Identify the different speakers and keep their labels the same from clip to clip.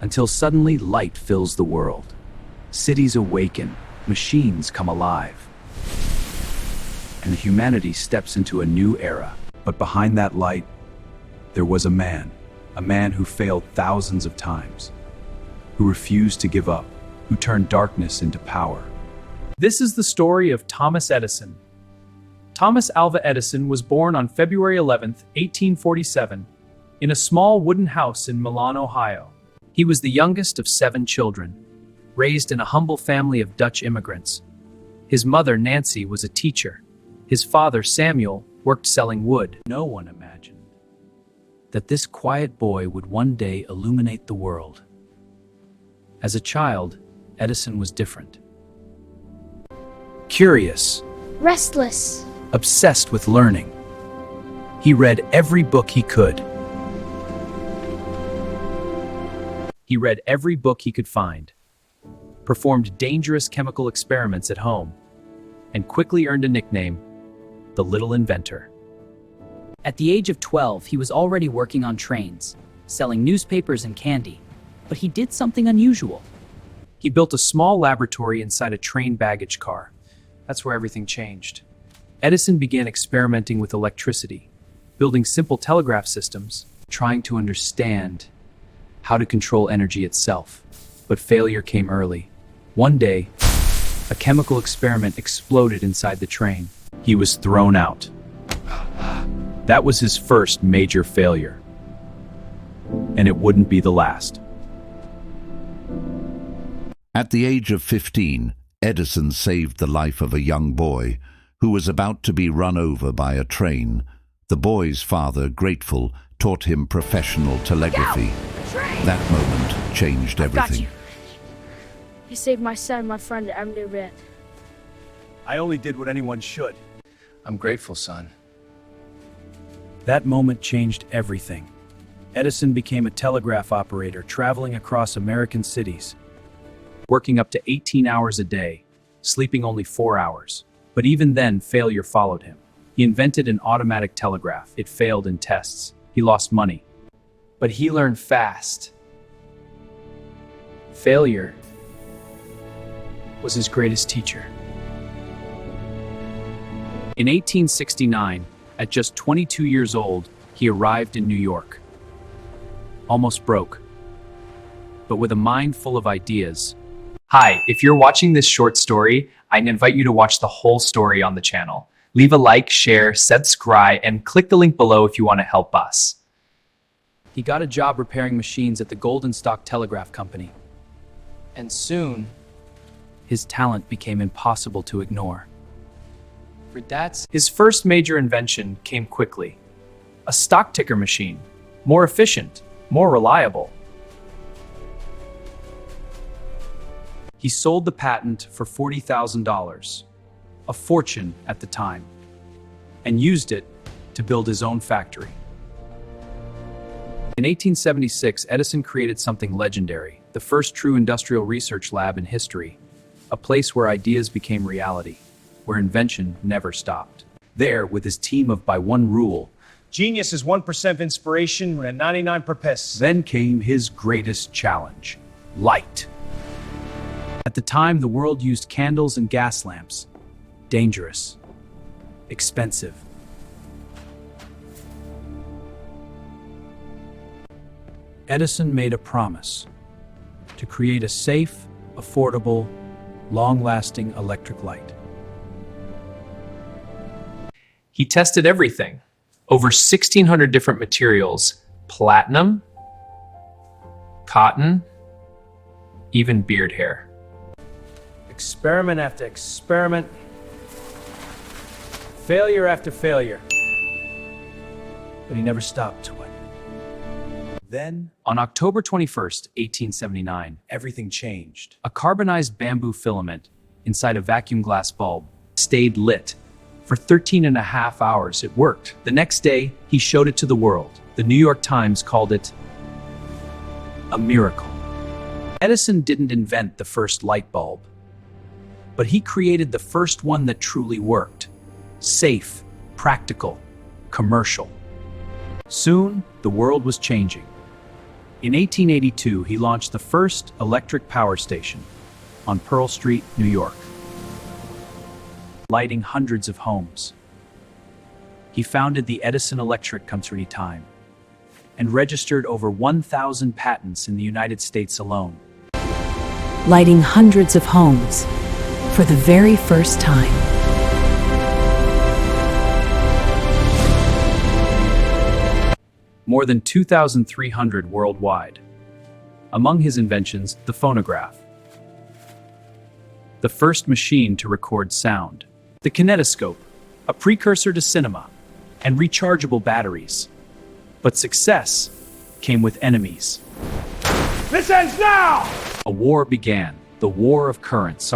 Speaker 1: until suddenly light fills the world. Cities awaken, machines come alive, and humanity steps into a new era. But behind that light, there was a man who failed thousands of times, who refused to give up, who turned darkness into power.
Speaker 2: This is the story of Thomas Edison. Thomas Alva Edison was born on February 11, 1847, in a small wooden house in Milan, Ohio. He was the youngest of 7 children, raised in a humble family of Dutch immigrants. His mother, Nancy, was a teacher. His father, Samuel, worked selling wood. No one imagined that this quiet boy would one day illuminate the world. As a child, Edison was different. Curious,
Speaker 3: Restless.
Speaker 1: obsessed with learning. He read every book he could. He read every book he could find, performed dangerous chemical experiments at home, and quickly earned a nickname, the Little Inventor.
Speaker 4: At the age of 12, he was already working on trains, selling newspapers and candy. But he did something unusual.
Speaker 2: He built a small laboratory inside a train baggage car. That's where everything changed. Edison began experimenting with electricity, building simple telegraph systems, trying to understand how to control energy itself. But failure came early. One day, a chemical experiment exploded inside the train. He was thrown out. That was his first major failure. And it wouldn't be the last.
Speaker 5: At the age of 15, Edison saved the life of a young boy who was about to be run over by a train. The boy's father, grateful, taught him professional telegraphy. That moment changed everything.
Speaker 3: You saved my son, my friend, every bit.
Speaker 1: I only did what anyone should.
Speaker 2: I'm grateful, son.
Speaker 1: That moment changed everything. Edison became a telegraph operator, traveling across American cities,
Speaker 2: Working up to 18 hours a day, sleeping only 4 hours. But even then, failure followed him. He invented an automatic telegraph. It failed in tests. He lost money. But he learned fast. Failure was his greatest teacher. In 1869, at just 22 years old, he arrived in New York. Almost broke, but with a mind full of ideas. Hi, if you're watching this short story, I invite you to watch the whole story on the channel. Leave a like, share, subscribe, and click the link below if you want to help us. He got a job repairing machines at the Golden Stock Telegraph Company. And soon, his talent became impossible to ignore. His first major invention came quickly. A stock ticker machine, more efficient, more reliable. He sold the patent for $40,000, a fortune at the time, and used it to build his own factory. In 1876, Edison created something legendary, the first true industrial research lab in history, a place where ideas became reality, where invention never stopped. There, with his team of by one rule,
Speaker 6: Genius is 1% of inspiration and 99 purpose.
Speaker 1: then came his greatest challenge, light. At the time, the world used candles and gas lamps. Dangerous, expensive. Edison made a promise to create a safe, affordable, long-lasting electric light.
Speaker 2: He tested everything, over 1,600 different materials, platinum, cotton, even beard hair.
Speaker 6: Experiment after experiment. Failure after failure.
Speaker 1: But he never stopped. Then,
Speaker 2: On October 21st, 1879,
Speaker 1: everything changed.
Speaker 2: a carbonized bamboo filament inside a vacuum glass bulb stayed lit. For 13 and a half hours, it worked. The next day, he showed it to the world. The New York Times called it a miracle. Edison didn't invent the first light bulb, but he created the first one that truly worked. Safe, practical, commercial. Soon, the world was changing. In 1882, he launched the first electric power station on Pearl Street, New York, lighting hundreds of homes. He founded the Edison Electric Company time and registered over 1,000 patents in the United States alone.
Speaker 7: Lighting hundreds of homes for the very first time.
Speaker 2: More than 2,300 worldwide. Among his inventions, the phonograph, the first machine to record sound, the kinetoscope, a precursor to cinema, and rechargeable batteries. But success came with enemies.
Speaker 6: This ends now!
Speaker 2: A war began, the War of Currents.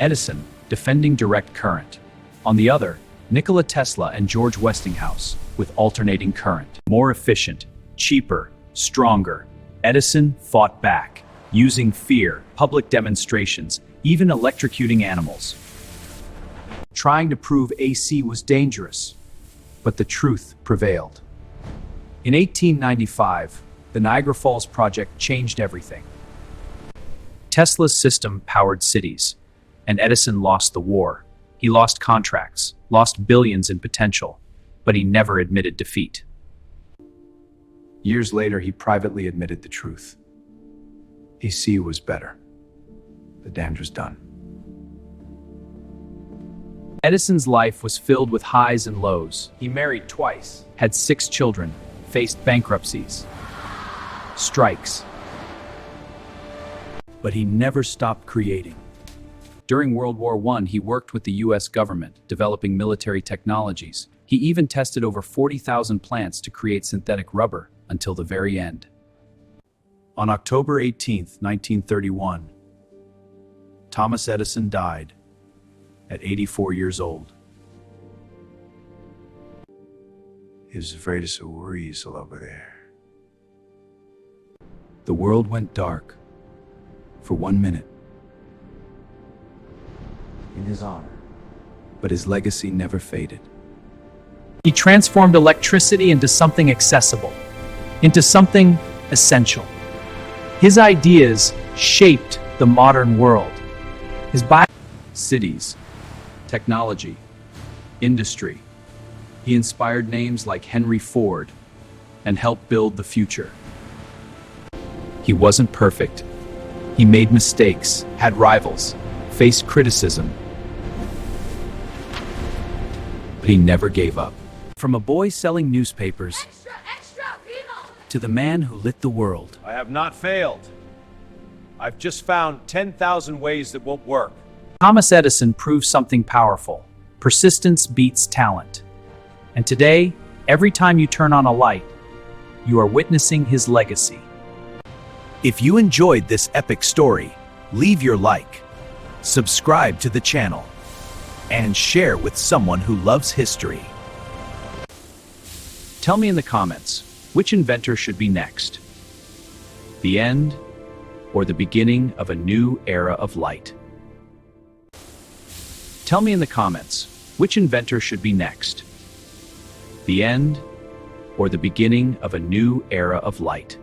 Speaker 2: Edison, defending direct current. On the other, Nikola Tesla and George Westinghouse, with alternating current. More efficient, cheaper, stronger. Edison fought back, using fear, public demonstrations, even electrocuting animals. Trying to prove AC was dangerous, but the truth prevailed. In 1895, the Niagara Falls project changed everything. Tesla's system powered cities, and Edison lost the war. He lost contracts, lost billions in potential, but he never admitted defeat.
Speaker 1: Years later, he privately admitted the truth. AC was better. The damage was done.
Speaker 2: Edison's life was filled with highs and lows. He married twice, had 6 children, faced bankruptcies, strikes. But he never stopped creating. During World War I, he worked with the US government, developing military technologies. He even tested over 40,000 plants to create synthetic rubber until the very end. On October 18, 1931, Thomas Edison died at 84 years old.
Speaker 1: He was afraid of some weasel over there. The world went dark for 1 minute in his honor, but his legacy never faded.
Speaker 2: He transformed electricity into something accessible, into something essential. His ideas shaped the modern world. His cities, technology, industry. He inspired names like Henry Ford and helped build the future. He wasn't perfect. He made mistakes, had rivals, faced criticism. But he never gave up. From a boy selling newspapers to the man who lit the world.
Speaker 6: I have not failed. I've just found 10,000 ways that won't work.
Speaker 2: Thomas Edison proved something powerful. Persistence beats talent. And today, every time you turn on a light, you are witnessing his legacy.
Speaker 1: If you enjoyed this epic story, leave your like, subscribe to the channel, and share with someone who loves history.
Speaker 2: Tell me in the comments, which inventor should be next? The end or the beginning of a new era of light? Tell me in the comments, which inventor should be next? The end or the beginning of a new era of light?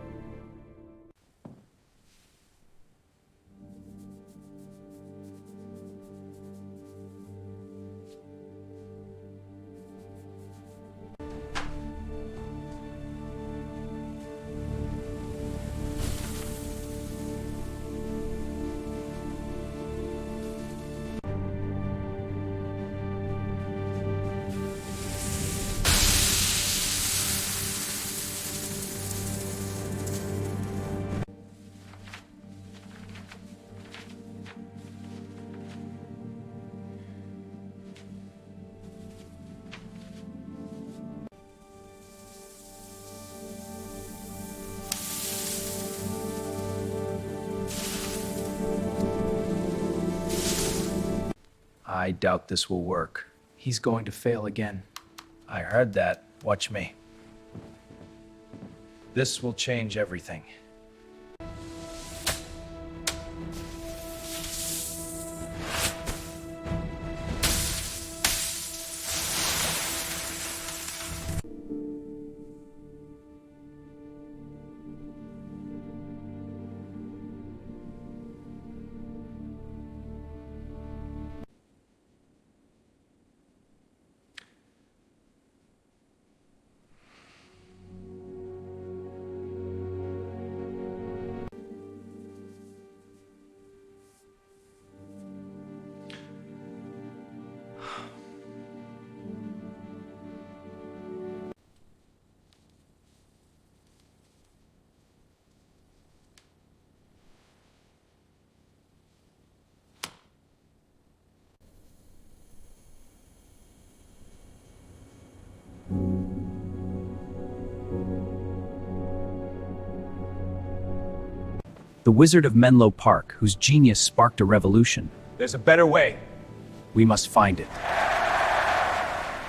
Speaker 1: I doubt this will work. He's going to fail again. I heard that. Watch me. This will change everything.
Speaker 2: The wizard of Menlo Park, whose genius sparked a revolution.
Speaker 6: There's a better way.
Speaker 2: We must find it.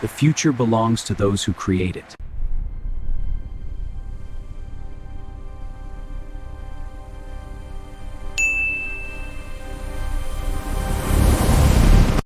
Speaker 2: The future belongs to those who create it.